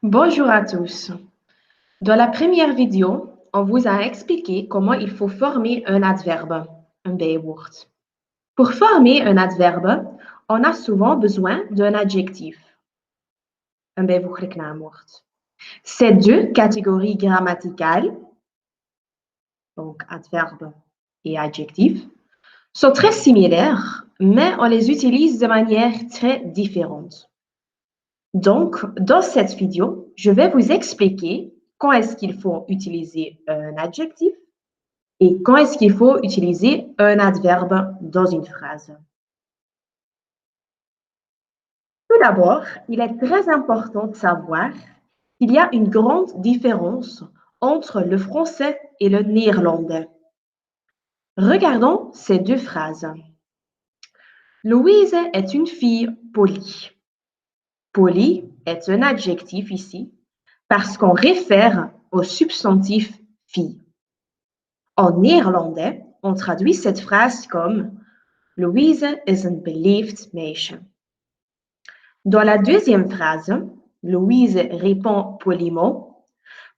Bonjour à tous. Dans la première vidéo, on vous a expliqué comment il faut former un adverbe, un bijwoord. Pour former un adverbe, on a souvent besoin d'un adjectif, een bijvoeglijk naamwoord. Ces deux catégories grammaticales, donc adverbe et adjectif, sont très similaires, mais on les utilise de manière très différente. Donc, dans cette vidéo, je vais vous expliquer quand est-ce qu'il faut utiliser un adjectif et quand est-ce qu'il faut utiliser un adverbe dans une phrase. Tout d'abord, il est très important de savoir qu'il y a une grande différence entre le français et le néerlandais. Regardons ces deux phrases. Louise est une fille polie. Polie est un adjectif ici parce qu'on réfère au substantif fille. En néerlandais, on traduit cette phrase comme Louise is een beleefd meisje. Dans la deuxième phrase, Louise répond poliment.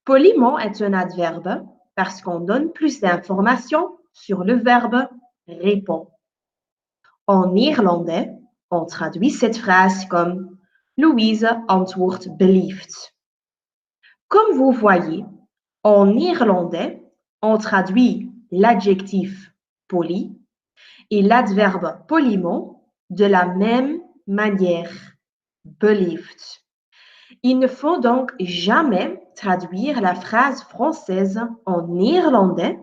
Poliment est un adverbe parce qu'on donne plus d'informations sur le verbe répond. En néerlandais, on traduit cette phrase comme Louise antwoordt beleefd. Comme vous voyez, en néerlandais, on traduit l'adjectif poli et l'adverbe poliment de la même manière, beleefd. Il ne faut donc jamais traduire la phrase française en néerlandais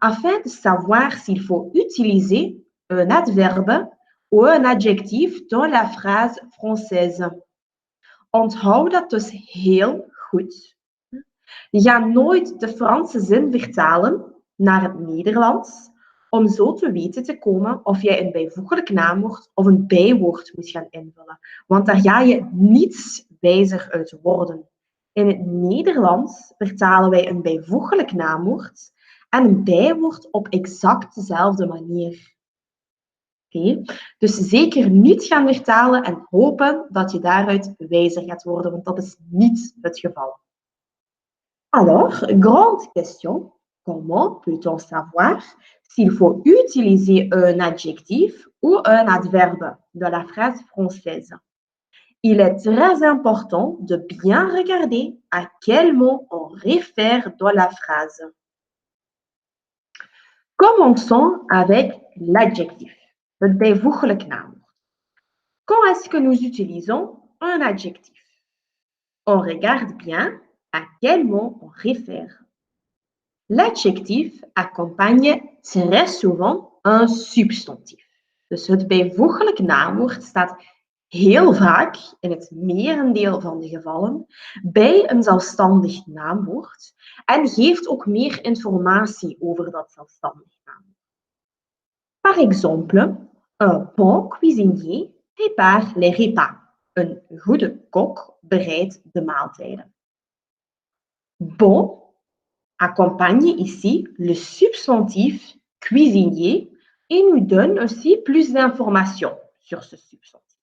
afin de savoir s'il faut utiliser un adverbe ou un adjectif dans la phrase française. Onthoud dat dus heel goed. Ga nooit de Franse zin vertalen naar het Nederlands om zo te weten te komen of jij een bijvoeglijk naamwoord of een bijwoord moet gaan invullen. Want daar ga je niets wijzer uit worden. In het Nederlands vertalen wij een bijvoeglijk naamwoord en een bijwoord op exact dezelfde manier. Okay? Dus zeker niet gaan vertalen en hopen dat je daaruit wijzer gaat worden, want dat is niet het geval. Alors, grande question, comment peut-on savoir s'il faut utiliser un adjectif ou un adverbe dans la phrase française? Il est très important de bien regarder à quel mot on réfère dans la phrase. Commençons avec l'adjectif, het bijvoeglijk naamwoord. Quand est-ce que nous utilisons un adjectif? On regarde bien à quel mot on réfère. L'adjectif accompagne très souvent un substantief. Dus het bijvoeglijk naamwoord staat heel vaak, in het merendeel van de gevallen, bij een zelfstandig naamwoord en geeft ook meer informatie over dat zelfstandig naamwoord. Par exemple, un bon cuisinier prépare les repas. Een goede kok bereidt de maaltijden. Bon accompagne ici le substantif cuisinier et nous donne aussi plus d'informations sur ce substantif.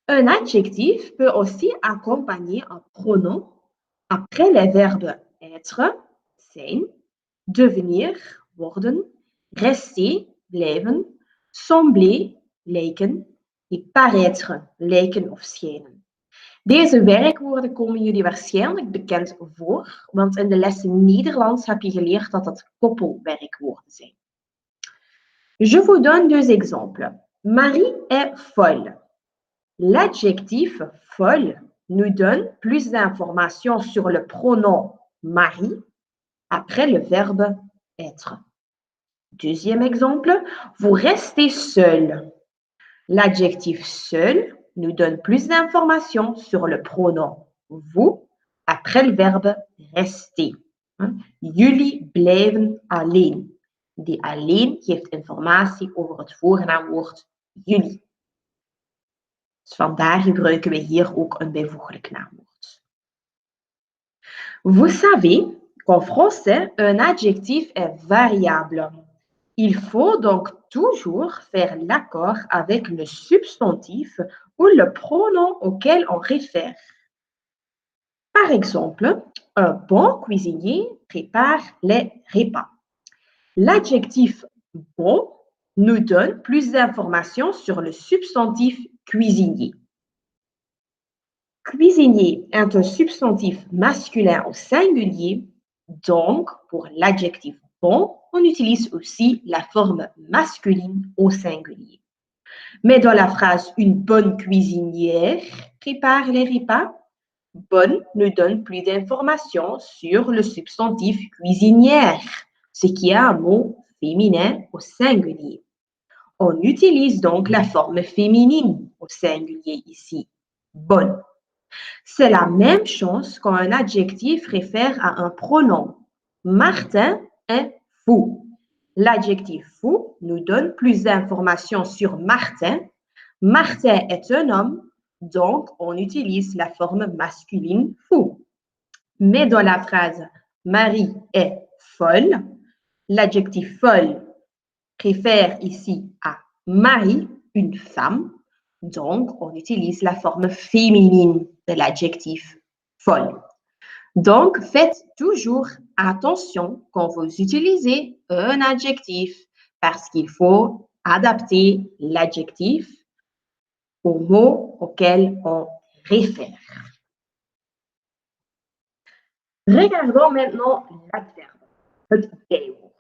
Un adjectif peut aussi accompagner un pronom après les verbes être, zijn, devenir, worden, rester, blijven, sembler, lijken et paraître, lijken of schijnen. Deze werkwoorden komen jullie waarschijnlijk bekend voor, want in de lessen Nederlands heb je geleerd dat dat koppelwerkwoorden zijn. Je vous donne deux exemples. Marie est folle. L'adjectif folle nous donne plus d'informations sur le pronom Marie après le verbe être. Deuxième exemple, vous restez seul. L'adjectif seul nous donne plus d'informations sur le pronom vous après le verbe rester. Jullie blijven alleen. Die alleen geeft informatie over het voornaamwoord jullie. Dus vandaar gebruiken we hier ook een bijvoeglijk naamwoord. Vous savez qu'en français, un adjectif est variable. Il faut donc toujours faire l'accord avec le substantif ou le pronom auquel on réfère. Par exemple, un bon cuisinier prépare les repas. L'adjectif bon nous donne plus d'informations sur le substantif cuisinier. Cuisinier est un substantif masculin au singulier, donc pour l'adjectif bon, on utilise aussi la forme masculine au singulier. Mais dans la phrase une bonne cuisinière prépare les repas, bonne nous donne plus d'informations sur le substantif cuisinière, ce qui est un mot féminin au singulier. On utilise donc la forme féminine au singulier ici, bonne. C'est la même chose quand un adjectif réfère à un pronom. Martin est fou. L'adjectif fou nous donne plus d'informations sur Martin. Martin est un homme, donc on utilise la forme masculine fou. Mais dans la phrase Marie est folle, l'adjectif folle réfère ici à Marie, une femme, donc on utilise la forme féminine de l'adjectif folle. Donc, faites toujours attention quand vous utilisez un adjectif parce qu'il faut adapter l'adjectif au mot auquel on réfère. Regardons maintenant l'adverbe, het bijwoord.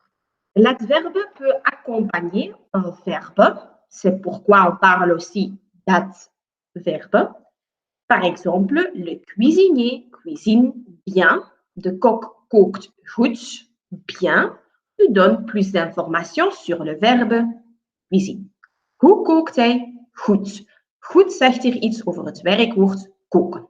L'adverbe peut accompagner un verbe, c'est pourquoi on parle aussi d'adverbe. Par exemple, le cuisinier cuisine bien, de kok kookt goed, bien, nous donne plus d'informations sur le verbe cuisine. Hoe kookt hij? Goed. Goed zegt hier iets over het werkwoord koken.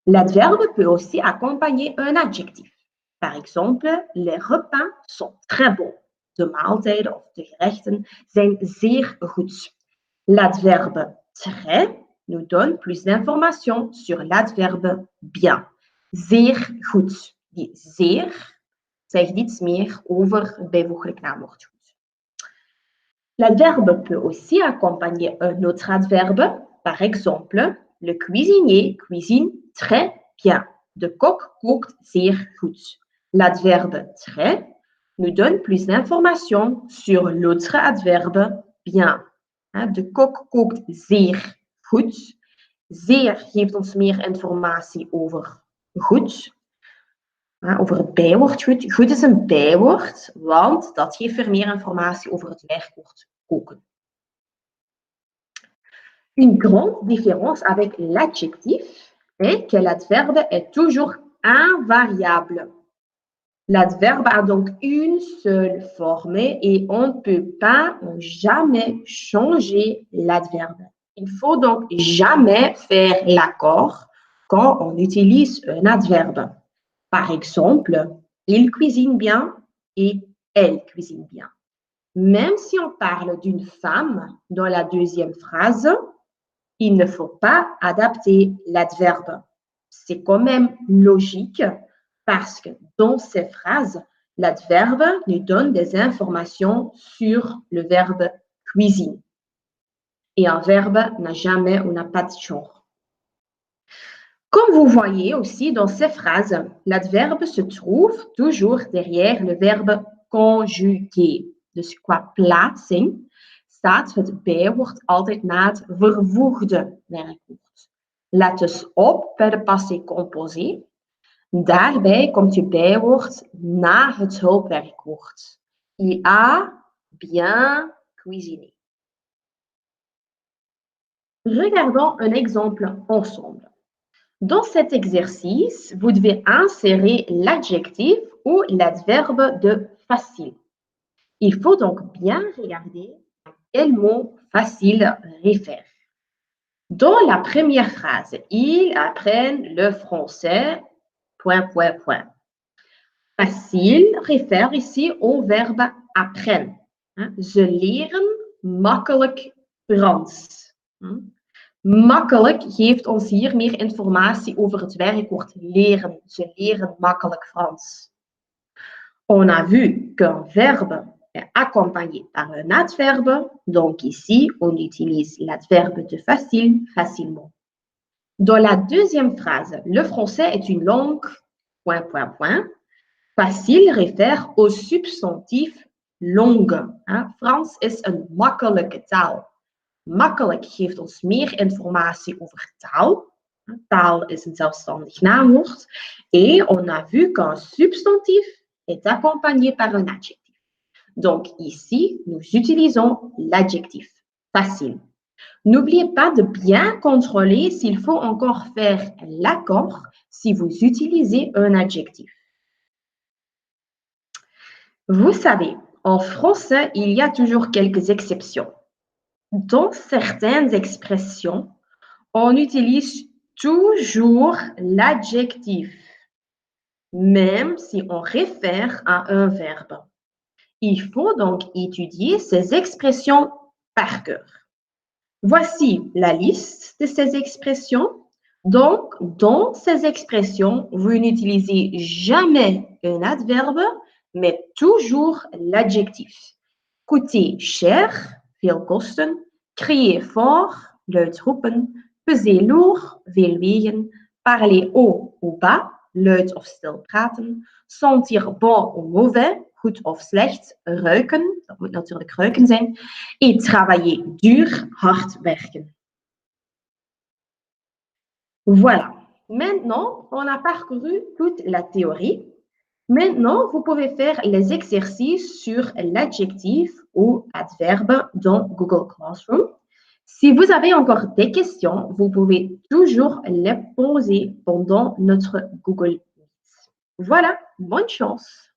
L'adverbe peut aussi accompagner un adjectif. Par exemple, les repas sont très bons. De maaltijden of de gerechten zijn zeer goed. L'adverbe très nous donne plus d'informations sur l'adverbe bien. Zeer goed. Die zeer zegt iets meer over het bijvoeglijk naamwoord goed. L'adverbe peut aussi accompagner un autre adverbe. Par exemple, le cuisinier cuisine très bien. De kok kookt zeer goed. L'adverbe très nous donne plus d'informations sur l'autre adverbe bien. De kok kookt zeer goed. Zeer geeft ons meer informatie over goed. Over het bijwoord goed. Goed is een bijwoord, want dat geeft weer meer informatie over het werkwoord koken. Une grande différence avec l'adjectif est que l'adverbe est toujours invariable. L'adverbe a donc une seule forme et on ne peut pas jamais changer l'adverbe. Il faut donc jamais faire l'accord quand on utilise un adverbe. Par exemple, il cuisine bien et elle cuisine bien. Même si on parle d'une femme dans la deuxième phrase, il ne faut pas adapter l'adverbe. C'est quand même logique parce que dans ces phrases, l'adverbe nous donne des informations sur le verbe cuisine. Et un verbe n'a jamais ou n'a pas de genre. Comme vous voyez aussi dans ces phrases, l'adverbe se trouve toujours derrière le verbe conjuguer. Dus qua plaatsing staat het bijwoord altijd na het vervoegde werkwoord. Let dus op bij de passé composé. Daarbij komt je bijwoord na het hulpwerkwoord. Il a bien cuisiné. Regardons un exemple ensemble. Dans cet exercice, vous devez insérer l'adjectif ou l'adverbe de facile. Il faut donc bien regarder à quel mot facile réfère. Dans la première phrase, ils apprennent le français, ... Facile réfère ici au verbe apprennent. Ze leren makkelijk Frans. Makkelijk geeft ons hier meer informatie over het werkwoord leren. Ze leren makkelijk Frans. On a vu qu'un verbe est accompagné par un adverbe. Donc ici, on utilise l'adverbe de facile, facilement. Dans la deuxième phrase, le français est une langue, point, point, point. Facile réfère au substantif langue. Frans is een makkelijke taal. Makkelijk geeft ons meer informatie over taal. Taal is een zelfstandig naamwoord. Et on a vu qu'un substantif est accompagné par un adjectif. Donc ici, nous utilisons l'adjectif facile. N'oubliez pas de bien contrôler s'il faut encore faire l'accord si vous utilisez un adjectif. Vous savez, en français, il y a toujours quelques exceptions. Dans certaines expressions, on utilise toujours l'adjectif, même si on réfère à un verbe. Il faut donc étudier ces expressions par cœur. Voici la liste de ces expressions. Donc, dans ces expressions, vous n'utilisez jamais un adverbe, mais toujours l'adjectif. Coûter cher, veel kosten. Crier fort, luid roepen. Peser lourd, veel wegen. Parler haut ou bas, luid of stil praten. Sentir bon ou mauvais, goed of slecht. Ruiken, dat moet natuurlijk ruiken zijn. Et travailler dur, hard werken. Voilà. Maintenant, on a parcouru toute la théorie. Maintenant, vous pouvez faire les exercices sur l'adjectif ou adverbe dans Google Classroom. Si vous avez encore des questions, vous pouvez toujours les poser pendant notre Google Meet. Voilà, bonne chance!